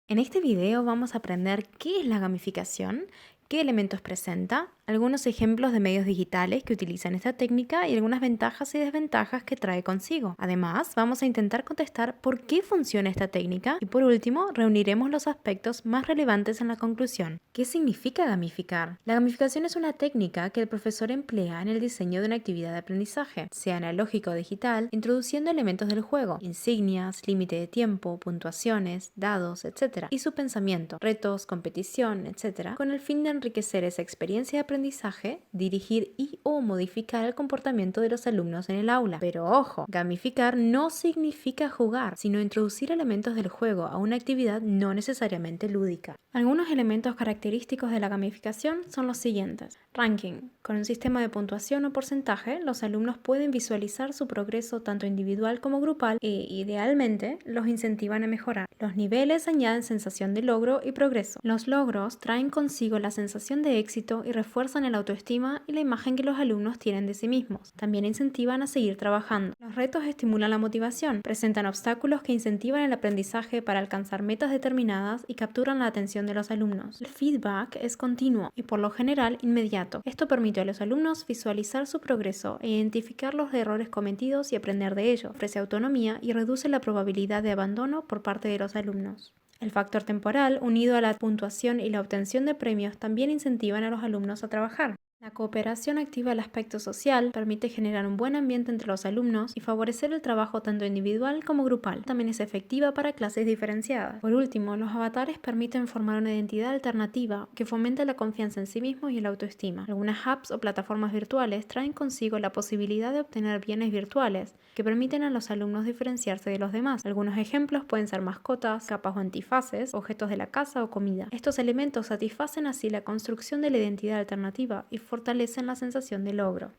En este video vamos a aprender qué es la gamificación, qué elementos presenta, algunos ejemplos de medios digitales que utilizan esta técnica y algunas ventajas y desventajas que trae consigo. Además, vamos a intentar contestar por qué funciona esta técnica y por último, reuniremos los aspectos más relevantes en la conclusión. ¿Qué significa gamificar? La gamificación es una técnica que el profesor emplea en el diseño de una actividad de aprendizaje, sea analógico o digital, introduciendo elementos del juego, insignias, límite de tiempo, puntuaciones, dados, etc. y su pensamiento, retos, competición, etc., con el fin de enriquecer esa experiencia de aprendizaje, dirigir y o modificar el comportamiento de los alumnos en el aula. Pero ojo, gamificar no significa jugar, sino introducir elementos del juego a una actividad no necesariamente lúdica. Algunos elementos característicos de la gamificación son los siguientes. Ranking. Con un sistema de puntuación o porcentaje, los alumnos pueden visualizar su progreso tanto individual como grupal e, idealmente, los incentivan a mejorar. Los niveles añaden sensación de logro y progreso. Los logros traen consigo la sensación de éxito y refuerzan el autoestima y la imagen que los alumnos tienen de sí mismos. También incentivan a seguir trabajando. Los retos estimulan la motivación, presentan obstáculos que incentivan el aprendizaje para alcanzar metas determinadas y capturan la atención de los alumnos. El feedback es continuo y por lo general inmediato. Esto permite a los alumnos visualizar su progreso e identificar los errores cometidos y aprender de ello. Ofrece autonomía y reduce la probabilidad de abandono por parte de los alumnos. El factor temporal, unido a la puntuación y la obtención de premios, también incentivan a los alumnos a trabajar. La cooperación activa el aspecto social, permite generar un buen ambiente entre los alumnos y favorecer el trabajo tanto individual como grupal. También es efectiva para clases diferenciadas. Por último, los avatares permiten formar una identidad alternativa que fomenta la confianza en sí mismos y la autoestima. Algunas apps o plataformas virtuales traen consigo la posibilidad de obtener bienes virtuales que permiten a los alumnos diferenciarse de los demás. Algunos ejemplos pueden ser mascotas, capas o antifaces, objetos de la casa o comida. Estos elementos satisfacen así la construcción de la identidad alternativa y fortalecen la sensación de logro.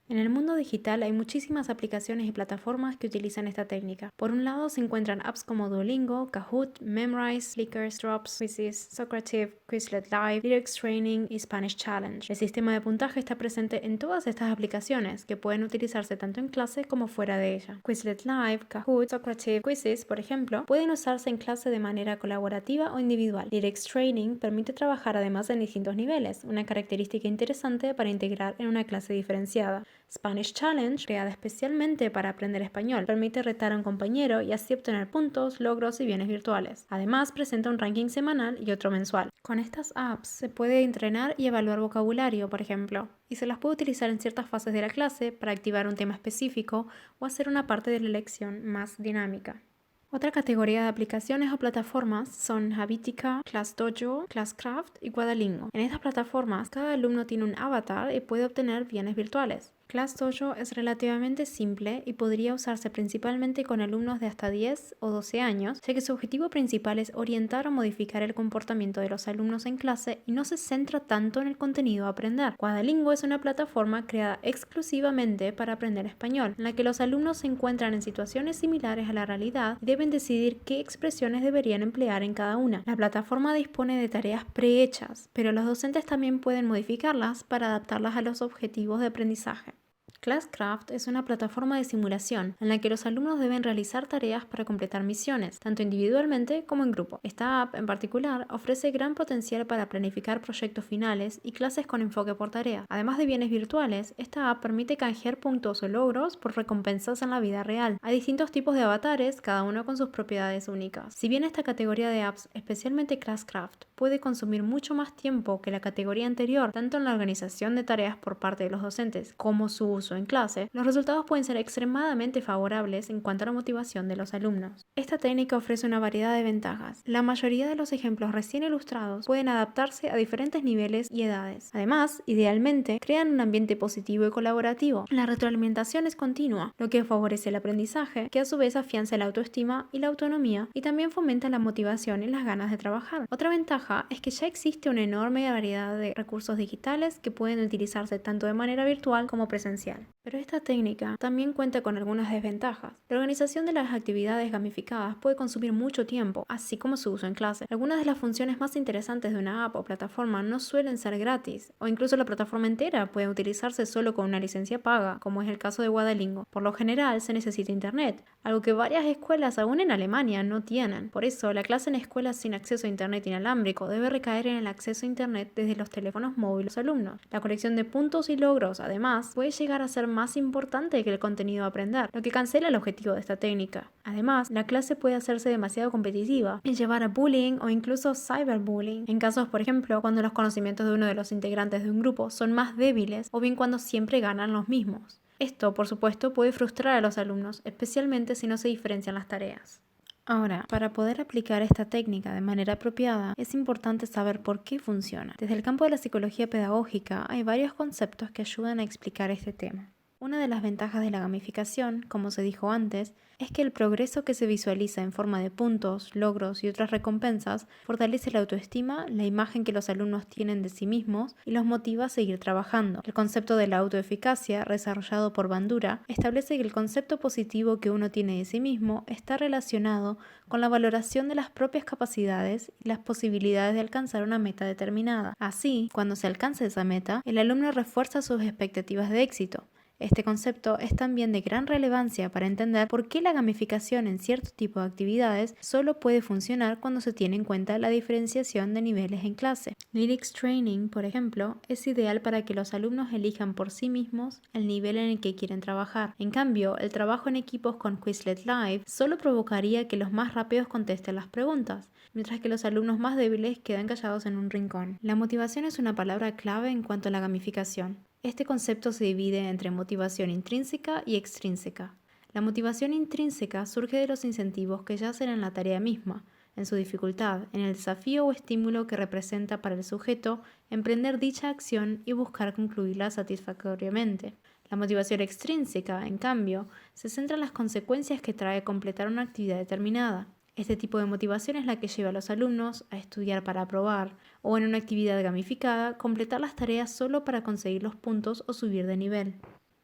En el mundo digital hay muchísimas aplicaciones y plataformas que utilizan esta técnica. Por un lado se encuentran apps como Duolingo, Kahoot, Memrise, Flickr, Drops, Quizzes, Socrative, Quizlet Live, Lyrics Training y Spanish Challenge. El sistema de puntaje está presente en todas estas aplicaciones que pueden utilizarse tanto en clase como fuera de ella. Quizlet Live, Kahoot, Socrative, Quizzes, por ejemplo, pueden usarse en clase de manera colaborativa o individual. Lyrics Training permite trabajar además en distintos niveles, una característica interesante para integrar en una clase diferenciada. Spanish Challenge, creada especialmente para aprender español, permite retar a un compañero y así obtener puntos, logros y bienes virtuales. Además, presenta un ranking semanal y otro mensual. Con estas apps se puede entrenar y evaluar vocabulario, por ejemplo, y se las puede utilizar en ciertas fases de la clase para activar un tema específico o hacer una parte de la lección más dinámica. Otra categoría de aplicaciones o plataformas son Habitica, ClassDojo, ClassCraft y Duolingo. En estas plataformas, cada alumno tiene un avatar y puede obtener bienes virtuales. ClassDojo es relativamente simple y podría usarse principalmente con alumnos de hasta 10 o 12 años, ya que su objetivo principal es orientar o modificar el comportamiento de los alumnos en clase y no se centra tanto en el contenido a aprender. Duolingo es una plataforma creada exclusivamente para aprender español, en la que los alumnos se encuentran en situaciones similares a la realidad y deben decidir qué expresiones deberían emplear en cada una. La plataforma dispone de tareas prehechas, pero los docentes también pueden modificarlas para adaptarlas a los objetivos de aprendizaje. ClassCraft es una plataforma de simulación en la que los alumnos deben realizar tareas para completar misiones, tanto individualmente como en grupo. Esta app en particular ofrece gran potencial para planificar proyectos finales y clases con enfoque por tarea. Además de bienes virtuales, esta app permite canjear puntos o logros por recompensas en la vida real. Hay distintos tipos de avatares, cada uno con sus propiedades únicas. Si bien esta categoría de apps, especialmente ClassCraft, puede consumir mucho más tiempo que la categoría anterior, tanto en la organización de tareas por parte de los docentes como su uso en clase, los resultados pueden ser extremadamente favorables en cuanto a la motivación de los alumnos. Esta técnica ofrece una variedad de ventajas. La mayoría de los ejemplos recién ilustrados pueden adaptarse a diferentes niveles y edades. Además, idealmente, crean un ambiente positivo y colaborativo. La retroalimentación es continua, lo que favorece el aprendizaje, que a su vez afianza la autoestima y la autonomía y también fomenta la motivación y las ganas de trabajar. Otra ventaja es que ya existe una enorme variedad de recursos digitales que pueden utilizarse tanto de manera virtual como presencial. social. Pero esta técnica también cuenta con algunas desventajas. La organización de las actividades gamificadas puede consumir mucho tiempo, así como su uso en clase. Algunas de las funciones más interesantes de una app o plataforma no suelen ser gratis, o incluso la plataforma entera puede utilizarse solo con una licencia paga, como es el caso de Duolingo. Por lo general se necesita internet, algo que varias escuelas aún en Alemania no tienen. Por eso, la clase en escuelas sin acceso a internet inalámbrico debe recaer en el acceso a internet desde los teléfonos móviles de los alumnos. La colección de puntos y logros, además, puede llegar a ser más importante que el contenido a aprender, lo que cancela el objetivo de esta técnica. Además, la clase puede hacerse demasiado competitiva y llevar a bullying o incluso cyberbullying, en casos, por ejemplo, cuando los conocimientos de uno de los integrantes de un grupo son más débiles o bien cuando siempre ganan los mismos. Esto, por supuesto, puede frustrar a los alumnos, especialmente si no se diferencian las tareas. Ahora, para poder aplicar esta técnica de manera apropiada, es importante saber por qué funciona. Desde el campo de la psicología pedagógica, hay varios conceptos que ayudan a explicar este tema. Una de las ventajas de la gamificación, como se dijo antes, es que el progreso que se visualiza en forma de puntos, logros y otras recompensas fortalece la autoestima, la imagen que los alumnos tienen de sí mismos y los motiva a seguir trabajando. El concepto de la autoeficacia, desarrollado por Bandura, establece que el concepto positivo que uno tiene de sí mismo está relacionado con la valoración de las propias capacidades y las posibilidades de alcanzar una meta determinada. Así, cuando se alcanza esa meta, el alumno refuerza sus expectativas de éxito. Este concepto es también de gran relevancia para entender por qué la gamificación en cierto tipo de actividades solo puede funcionar cuando se tiene en cuenta la diferenciación de niveles en clase. Lyrics Training, por ejemplo, es ideal para que los alumnos elijan por sí mismos el nivel en el que quieren trabajar. En cambio, el trabajo en equipos con Quizlet Live solo provocaría que los más rápidos contesten las preguntas, mientras que los alumnos más débiles quedan callados en un rincón. La motivación es una palabra clave en cuanto a la gamificación. Este concepto se divide entre motivación intrínseca y extrínseca. La motivación intrínseca surge de los incentivos que yacen en la tarea misma, en su dificultad, en el desafío o estímulo que representa para el sujeto emprender dicha acción y buscar concluirla satisfactoriamente. La motivación extrínseca, en cambio, se centra en las consecuencias que trae completar una actividad determinada. Este tipo de motivación es la que lleva a los alumnos a estudiar para aprobar o en una actividad gamificada completar las tareas solo para conseguir los puntos o subir de nivel.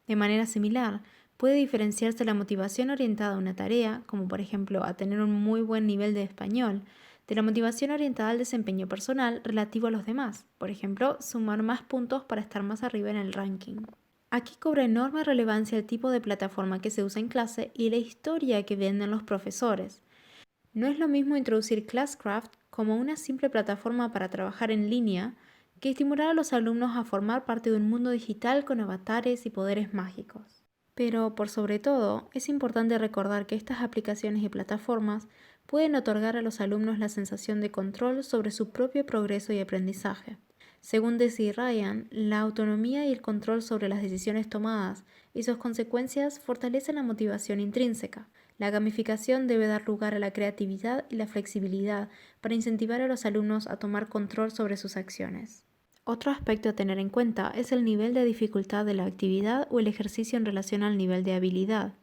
De manera similar, puede diferenciarse la motivación orientada a una tarea, como por ejemplo a tener un muy buen nivel de español, de la motivación orientada al desempeño personal relativo a los demás, por ejemplo, sumar más puntos para estar más arriba en el ranking. Aquí cobra enorme relevancia el tipo de plataforma que se usa en clase y la historia que venden los profesores. No es lo mismo introducir Classcraft como una simple plataforma para trabajar en línea que estimular a los alumnos a formar parte de un mundo digital con avatares y poderes mágicos. Pero, por sobre todo, es importante recordar que estas aplicaciones y plataformas pueden otorgar a los alumnos la sensación de control sobre su propio progreso y aprendizaje. Según Deci Ryan, la autonomía y el control sobre las decisiones tomadas y sus consecuencias fortalecen la motivación intrínseca. La gamificación debe dar lugar a la creatividad y la flexibilidad para incentivar a los alumnos a tomar control sobre sus acciones. Otro aspecto a tener en cuenta es el nivel de dificultad de la actividad o el ejercicio en relación al nivel de habilidad.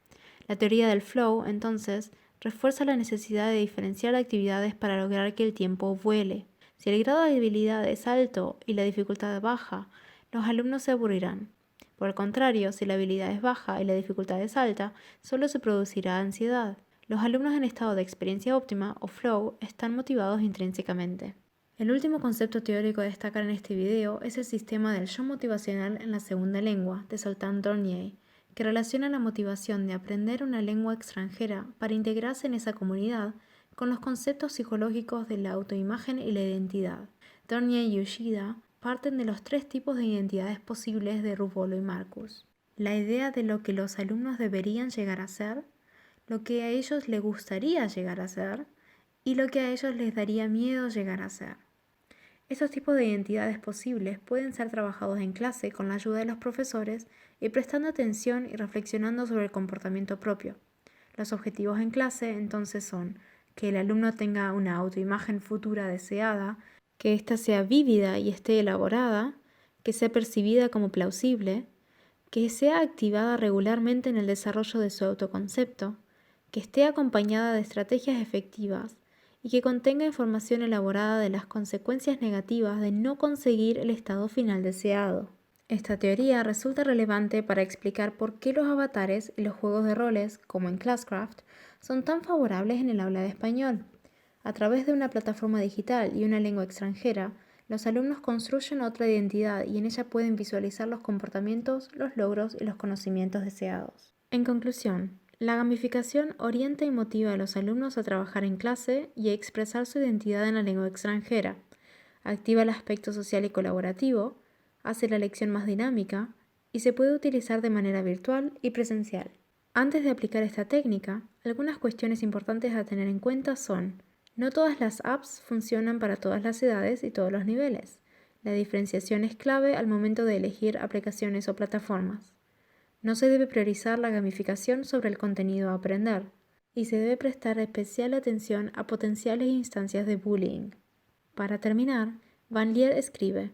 La teoría del flow, entonces, refuerza la necesidad de diferenciar actividades para lograr que el tiempo vuele. Si el grado de habilidad es alto y la dificultad baja, los alumnos se aburrirán. Por el contrario, si la habilidad es baja y la dificultad es alta, solo se producirá ansiedad. Los alumnos en estado de experiencia óptima o flow están motivados intrínsecamente. El último concepto teórico a destacar en este video es el sistema del yo motivacional en la segunda lengua de Zoltán Tornier, que relaciona la motivación de aprender una lengua extranjera para integrarse en esa comunidad con los conceptos psicológicos de la autoimagen y la identidad. Tornier y Yoshida parten de los 3 tipos de identidades posibles de Rubolo y Marcus. La idea de lo que los alumnos deberían llegar a ser, lo que a ellos les gustaría llegar a ser y lo que a ellos les daría miedo llegar a ser. Estos tipos de identidades posibles pueden ser trabajados en clase con la ayuda de los profesores y prestando atención y reflexionando sobre el comportamiento propio. Los objetivos en clase entonces son que el alumno tenga una autoimagen futura deseada, que ésta sea vívida y esté elaborada, que sea percibida como plausible, que sea activada regularmente en el desarrollo de su autoconcepto, que esté acompañada de estrategias efectivas y que contenga información elaborada de las consecuencias negativas de no conseguir el estado final deseado. Esta teoría resulta relevante para explicar por qué los avatares y los juegos de roles, como en Classcraft, son tan favorables en el aula de español. A través de una plataforma digital y una lengua extranjera, los alumnos construyen otra identidad y en ella pueden visualizar los comportamientos, los logros y los conocimientos deseados. En conclusión, la gamificación orienta y motiva a los alumnos a trabajar en clase y a expresar su identidad en la lengua extranjera. Activa el aspecto social y colaborativo, hace la lección más dinámica y se puede utilizar de manera virtual y presencial. Antes de aplicar esta técnica, algunas cuestiones importantes a tener en cuenta son: no todas las apps funcionan para todas las edades y todos los niveles. La diferenciación es clave al momento de elegir aplicaciones o plataformas. No se debe priorizar la gamificación sobre el contenido a aprender, y se debe prestar especial atención a potenciales instancias de bullying. Para terminar, Van Lier escribe: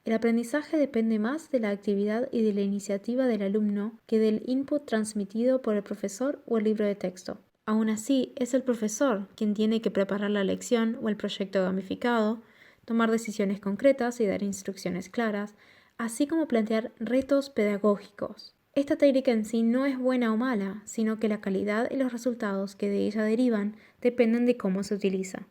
el aprendizaje depende más de la actividad y de la iniciativa del alumno que del input transmitido por el profesor o el libro de texto. Aún así, es el profesor quien tiene que preparar la lección o el proyecto gamificado, tomar decisiones concretas y dar instrucciones claras, así como plantear retos pedagógicos. Esta técnica en sí no es buena o mala, sino que la calidad y los resultados que de ella derivan dependen de cómo se utiliza.